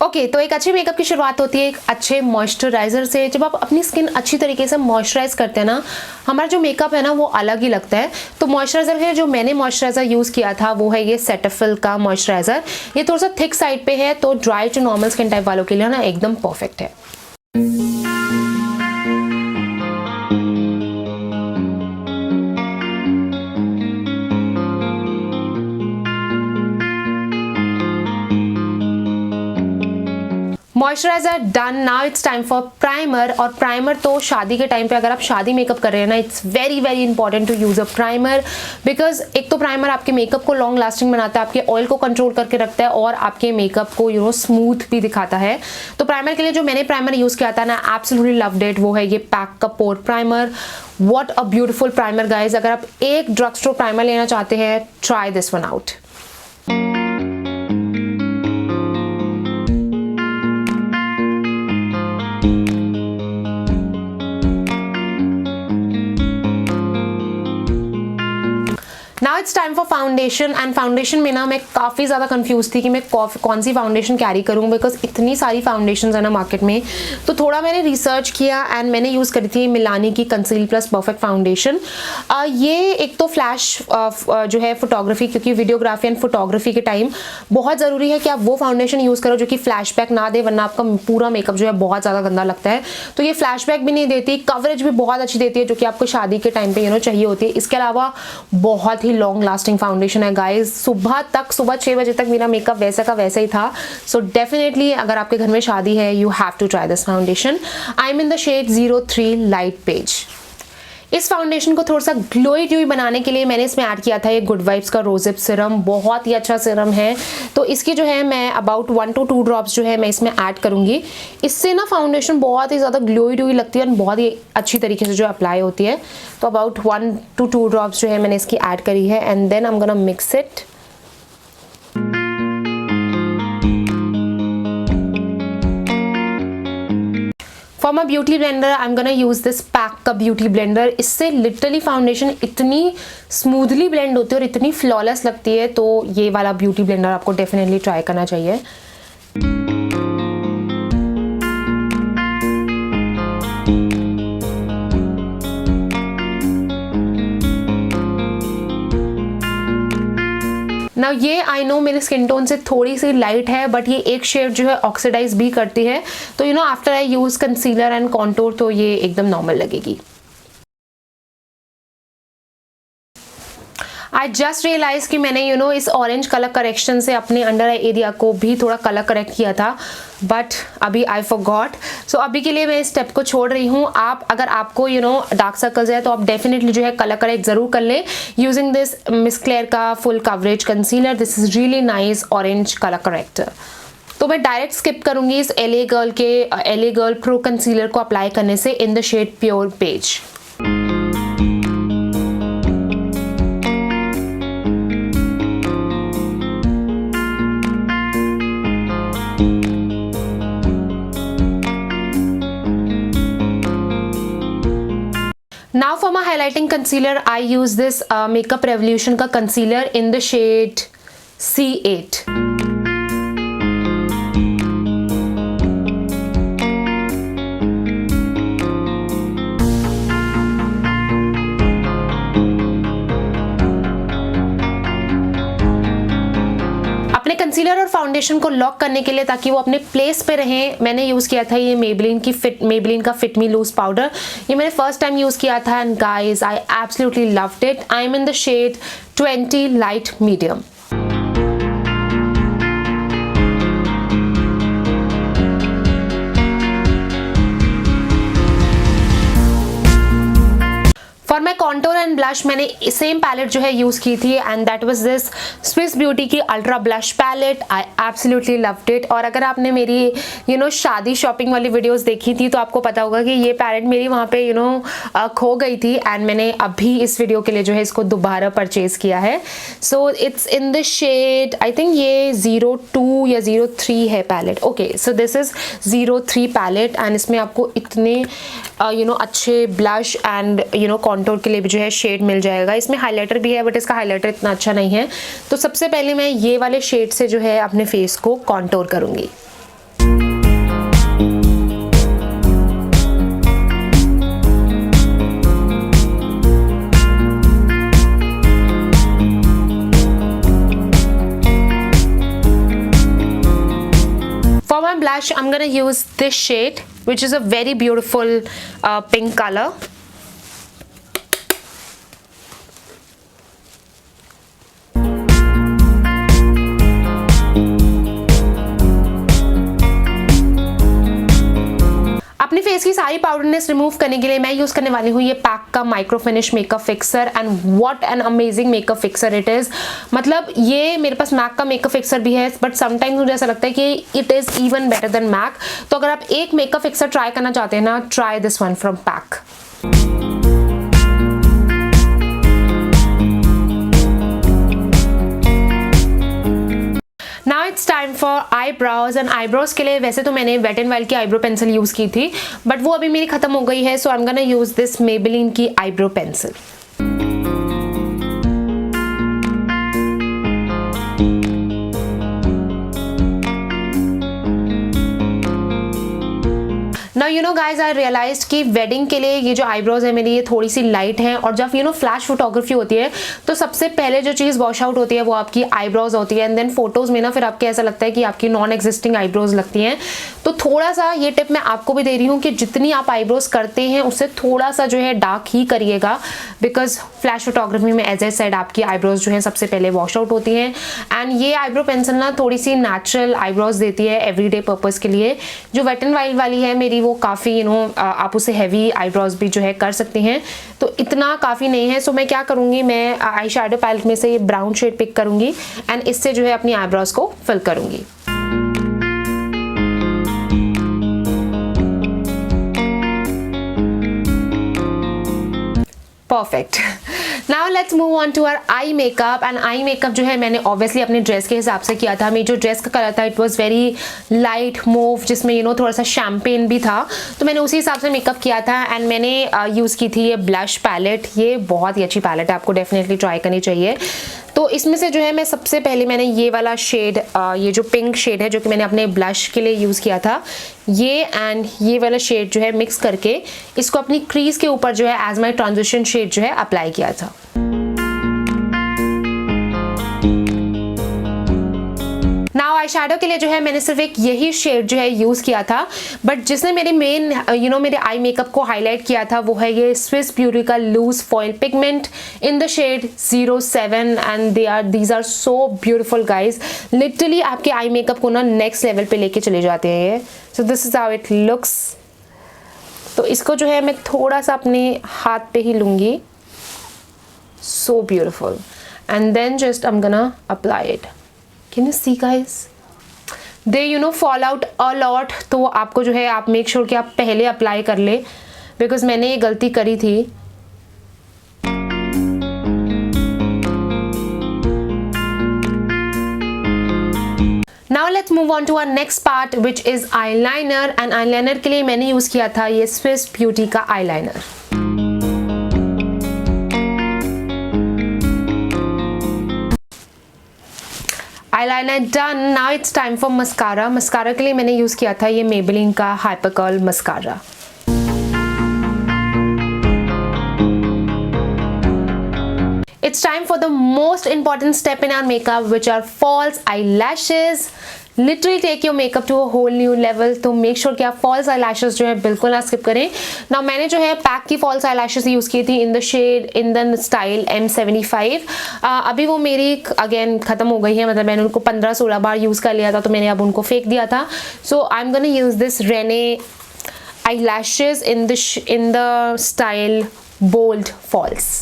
Okay तो एक अच्छे मेकअप की शुरुआत होती है एक अच्छे मॉइस्चराइजर से। जब आप अपनी स्किन अच्छी तरीके से मॉइस्चराइज करते हैं ना, हमारा जो मेकअप है ना वो अलग ही लगता है। तो मॉइस्चराइजर के जो मैंने मॉइस्चराइजर यूज़ किया था वो है ये सेटाफिल का मॉइस्चराइजर। ये थोड़ा सा थिक साइड पे है, तो dry to normal skin type वालों के लिए ना एकदम परफेक्ट है। Moisturiser done, now it's time for primer. और प्राइमर तो शादी के टाइम पे अगर आप शादी मेकअप कर रहे हैं ना, it's very very important to use a primer, because एक तो प्राइमर आपके मेकअप को लॉन्ग लास्टिंग बनाता है, आपके ऑयल को कंट्रोल करके रखता है और आपके मेकअप को स्मूथ भी दिखाता है। तो प्राइमर के लिए जो मैंने प्राइमर यूज किया था ना, एब्सोल्युटली लव्ड इट, वो है ये पैक का pore primer. What a beautiful primer guys. अगर आप एक ड्रग स्टोर प्राइमर लेना चाहते हैं, try this one out. Now it's time for foundation. And foundation में ना मैं काफ़ी ज़्यादा कंफ्यूज थी कि मैं कौन सी फाउंडेशन कैरी करूँ, बिकॉज इतनी सारी फाउंडेशन है ना मार्केट में। तो थोड़ा मैंने रिसर्च किया एंड मैंने यूज़ करी थी मिलानी की कंसील प्लस परफेक्ट फाउंडेशन। ये एक तो फ्लैश जो है फोटोग्राफी, क्योंकि वीडियोग्राफी एंड फोटोग्राफी के टाइम बहुत ज़रूरी है कि आप वो फाउंडेशन यूज़ करो जो कि फ्लैश बैक ना दे, वरना आपका पूरा मेकअप जो है बहुत ज़्यादा गंदा लगता है। तो ये फ्लैश बैक भी नहीं देती, कवरेज भी बहुत अच्छी देती है, जो कि आपको शादी के टाइम पे चाहिए होती है। इसके अलावा बहुत ही लॉन्ग लास्टिंग फाउंडेशन है गाइज। सुबह 6 बजे तक मेरा मेकअप वैसा का वैसा ही था। सो डेफिनेटली अगर आपके घर में शादी है, you have to try this foundation. I am in the shade 03 light beige. इस फाउंडेशन को थोड़ा सा ग्लोई ड्यूई बनाने के लिए मैंने इसमें ऐड किया था ये गुड वाइब्स का रोजेप सिरम। बहुत ही अच्छा सिरम है, तो इसकी जो है मैं अबाउट 1 to 2 ड्रॉप्स जो है मैं इसमें ऐड करूंगी। इससे ना फाउंडेशन बहुत ही ज़्यादा ग्लोई ड्यूई लगती है और बहुत ही अच्छी तरीके से जो अप्लाई होती है। तो अबाउट 1 to 2 ड्रॉप्स जो है मैंने इसकी ऐड करी है and then I am gonna mix it. For my beauty blender I am gonna use this PAC का ब्यूटी ब्लेंडर। इससे लिटरली फाउंडेशन इतनी स्मूथली ब्लेंड होती है और इतनी फ्लॉलेस लगती है, तो ये वाला ब्यूटी ब्लेंडर आपको डेफिनेटली ट्राई करना चाहिए। ना ये आई नो मेरे स्किन टोन से थोड़ी सी लाइट है, बट ये एक शेड जो है ऑक्सीडाइज भी करती है। तो after I use concealer and contour तो ये एकदम नॉर्मल लगेगी। आई जस्ट रियलाइज कि मैंने इस ऑरेंज कलर करेक्शन से अपने अंडर आई एरिया को भी थोड़ा कलर करेक्ट किया था, बट अभी आई फॉरगॉट। सो अभी के लिए मैं इस स्टेप को छोड़ रही हूँ। अगर आपको डार्क सर्कल्स है तो आप डेफिनेटली जो है कलर करेक्ट जरूर कर लें यूजिंग दिस मिस क्लेयर का full coverage concealer. This is really nice orange colour corrector. तो मैं डायरेक्ट स्किप करूंगी इस एलए गर्ल प्रो कंसीलर को अप्लाई करने से in the shade pure beige. Now for my highlighting concealer, I use this Makeup Revolution का concealer in the shade C8. Concealer और foundation को लॉक करने के लिए ताकि वो अपने प्लेस पे रहें, मैंने यूज़ किया था ये मेबेलिन का फिट मी लूज पाउडर। ये मैंने फर्स्ट टाइम यूज़ किया था and guys I absolutely loved it. I am in the shade 20 light medium. For my contour and blush मैंने सेम पैलेट जो है यूज़ की थी and that was this Swiss Beauty की ultra blush palette. I absolutely loved it. और अगर आपने मेरी शादी शॉपिंग वाली वीडियोस देखी थी तो आपको पता होगा कि ये पैलेट मेरी वहाँ पे खो गई थी एंड मैंने अभी इस वीडियो के लिए जो है इसको दोबारा परचेज़ किया है। So it's in the shade I think ये 02 या 03 है palette. Okay, so this is 03 palette and इसमें आपको इतने अच्छे ब्लश एंड कॉन्टोर के लिए भी जो है शेड मिल जाएगा। इसमें हाइलाइटर भी है बट इसका हाइलाइटर इतना अच्छा नहीं है। तो सबसे पहले मैं ये वाले शेड से जो है अपने फेस को कॉन्टोर करूंगी। For my blush, I'm gonna use this shade, which is a very beautiful pink color. अपने फेस की सारी पाउडरनेस रिमूव करने के लिए मैं यूज करने वाली हूँ ये पैक का micro finish makeup fixer, and what an amazing makeup fixer it is. मतलब ये मेरे पास मैक का मेकअप फिक्सर भी है, बट समटाइम्स मुझे ऐसा लगता है कि it is even better than MAC. तो अगर आप एक मेकअप फिक्सर ट्राई करना चाहते हैं ना, try this one from pack. Now it's time for eyebrows, and eyebrows के लिए वैसे तो मैंने वेट एंड वाइल्ड की आईब्रो पेंसिल यूज़ की थी, बट वो अभी मेरी ख़त्म हो गई है, so I am gonna use this Maybelline की eyebrow pencil. Now you know guys, I realise कि वेडिंग के लिए ये जो आईब्रोज है मेरी, ये थोड़ी सी लाइट हैं, और जब फ्लैश फोटोग्राफी होती है तो सबसे पहले जो चीज़ वॉश आउट होती है वो आपकी आईब्रोज होती है, एंड देन फोटोज में ना फिर आपके ऐसा लगता है कि आपकी नॉन एग्जिस्टिंग आईब्रोज लगती हैं। तो थोड़ा सा ये टिप मैं आपको भी दे रही हूँ कि जितनी आप आईब्रोज करते हैं उससे थोड़ा सा जो है डार्क ही करिएगा, बिकॉज फ्लैश फोटोग्राफी में एज ए साइड आपकी आईब्रोज जो है सबसे पहले वॉश आउट होती हैं। एंड ये आईब्रो पेंसिल ना थोड़ी सी नेचुरल आईब्रोज देती है एवरीडे पर्पज़ के लिए। जो वेट एंड वाइल्ड वाली है मेरी, वो काफ़ी आप उसे हैवी आईब्रोज भी जो है कर सकते हैं, तो इतना काफ़ी नहीं है। सो मैं क्या करूँगी, मैं आई शैडो पैलेट में से ये ब्राउन शेड पिक करूँगी एंड इससे जो है अपनी आईब्रोज को फिल करूँगी। Perfect. Now let's move on to our eye makeup, and eye makeup जो है मैंने ऑब्वियसली अपने ड्रेस के हिसाब से किया था। मेरी जो ड्रेस का कलर था it was very light move, जिसमें थोड़ा सा शैम्पेन भी था, तो मैंने उसी हिसाब से मेकअप किया था। एंड मैंने यूज़ की थी ये ब्लश पैलेट। ये बहुत ही अच्छी पैलेट है, आपको डेफिनेटली ट्राई करनी चाहिए। तो इसमें से जो है मैं सबसे पहले मैंने ये वाला शेड, ये जो पिंक शेड है जो कि मैंने अपने ब्लश के लिए यूज़ किया था, ये एंड ये वाला शेड जो है मिक्स करके इसको अपनी क्रीज के ऊपर जो है एज माई ट्रांजिशन शेड जो है अप्लाई किया था। नाउ आई शैडो के लिए जो है मैंने सिर्फ एक यही शेड जो है यूज़ किया था, बट जिसने मेरी मेन मेरे आई मेकअप को हाईलाइट किया था वो है ये स्विस ब्यूटी का loose foil pigment in the shade 07, and these are so beautiful guys. Literally आपके आई मेकअप को ना नेक्स्ट लेवल पे लेके चले जाते हैं ये। So this is how it looks. तो इसको जो है मैं थोड़ा सा अपने हाथ पे ही लूँगी, so beautiful, and then just I am gonna apply it. Can you see guys? They fall out a lot, तो आपको जो है आप मेक श्योर कि आप पहले अप्लाई कर ले, बिकॉज मैंने ये गलती करी थी। Now let's move on to our next part, which is eyeliner, and eyeliner के लिए मैंने यूज़ किया था ये Swiss Beauty का eyeliner। Eyeliner done. Now it's time for mascara. Mascara के लिए मैंने यूज़ किया था ये Maybelline का Hyper Curl Mascara। It's time for the most important step in our makeup, which are false eyelashes. Literally take your makeup to a whole new level, तो make sure कि आप false eyelashes जो है बिल्कुल ना skip करें। Now मैंने जो है पैक की false eyelashes यूज़ की थी in the style M75। अभी वो मेरी अगेन ख़त्म हो गई है, मतलब मैंने उनको 15-16 बार यूज़ कर लिया था, तो मैंने अब उनको फेंक दिया था। So I'm gonna use this RENEE eyelashes in the style bold false।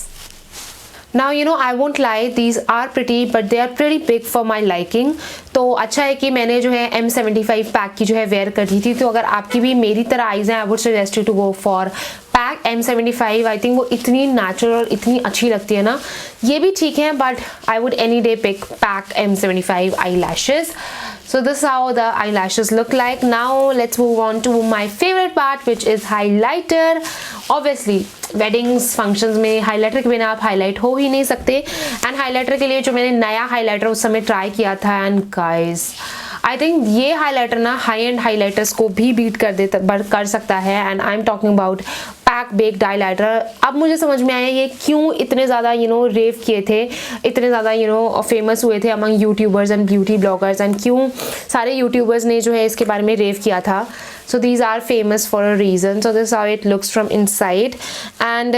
Now I won't lie, these are pretty but they are pretty big for my liking। तो अच्छा है कि मैंने जो है M75 पैक की जो है वेयर कर दी थी। तो अगर आपकी भी मेरी तरह आइज़ हैं, I would suggest you to go for PAC M75। I think वो इतनी नेचुरल, इतनी अच्छी लगती है ना। ये भी ठीक है, but I would any day pick PAC M75 eyelashes। So this is how the eyelashes look like. Now let's move on to my favorite part, which is highlighter। Obviously weddings, functions में highlighter के बिना आप highlight हो ही नहीं सकते। And highlighter के लिए जो मैंने नया highlighter उस समय try किया था, and guys I think ये highlighter ना high end highlighters को भी beat कर सकता है। And I'm talking about pack black baked highlighter. अब मुझे समझ में आया ये क्यों इतने ज़्यादा रेव किए थे, इतने ज़्यादा फेमस हुए थे among YouTubers and beauty bloggers, and क्यों सारे यूट्यूबर्स ने जो है इसके बारे में रेव किया था। So these are famous for a reason. So this how it looks from inside. And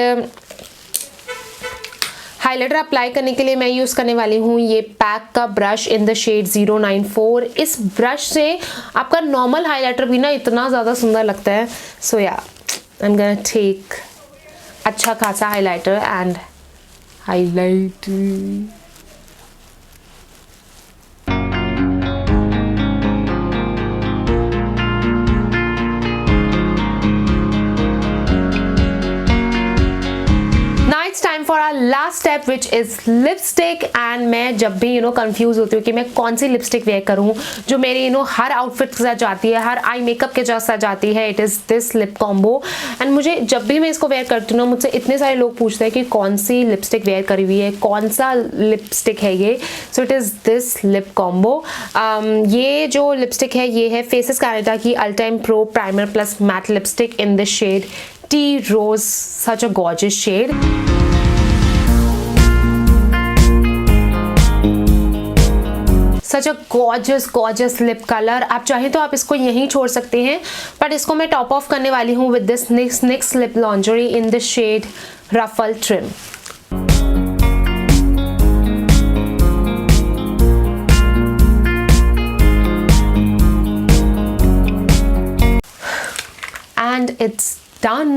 highlighter apply करने के लिए मैं यूज़ करने वाली हूँ ये पैक का ब्रश इन द शेड 094। इस ब्रश से आपका नॉर्मल हाइलाइटर भी ना इतना ज़्यादा सुंदर लगता है। सो या आई एम गोना टेक अच्छा खासा highlighter and highlight. Time for our last step which is lipstick. And मैं जब भी कंफ्यूज होती हूँ कि मैं कौन सी लिपस्टिक वेयर करूँ जो मेरे हर आउटफिट के साथ जाती है, हर आई मेकअप के साथ जाती है, it is this lip combo. And मुझे जब भी मैं इसको वेयर करती हूँ ना, मुझसे इतने सारे लोग पूछते हैं कि कौन सी लिपस्टिक वेयर करी हुई है, कौन सा लिपस्टिक है ये। So it is this lip combo. ये जो लिपस्टिक है ये है फेसेस कैनेडा की all time pro primer plus matte lipstick in this shade T rose, such a gorgeous shade. Such a gorgeous lip colour. आप चाहें तो आप इसको यहीं छोड़ सकते हैं, बट इसको मैं टॉप ऑफ करने वाली हूँ with this NYX lip lingerie in this shade ruffle trim. And it's done.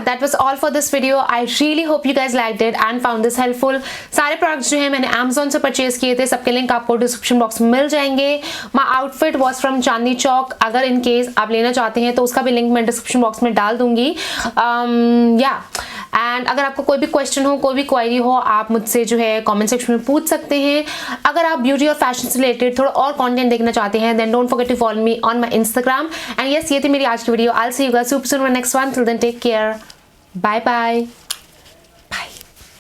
That was all for this video. I really hope you guys liked it and found this helpful. सारे products जो है मैंने Amazon से purchase किए थे, सबके link आपको description box में मिल जाएंगे। My outfit was from Chandni Chowk. अगर इन केस आप लेना चाहते हैं तो उसका भी लिंक मैं डिस्क्रिप्शन बॉक्स में डाल दूंगी। एंड अगर आपको कोई भी क्वेश्चन हो, कोई भी क्वेरी हो, आप मुझसे जो है कमेंट सेक्शन में पूछ सकते हैं। अगर आप ब्यूटी और फैशन से रिलेटेड थोड़ा और कंटेंट देखना चाहते हैं, then don't forget to follow me on my Instagram. And yes, ये थी मेरी आज की video. I will see you guys super soon in my next one. Till then take care, bye bye.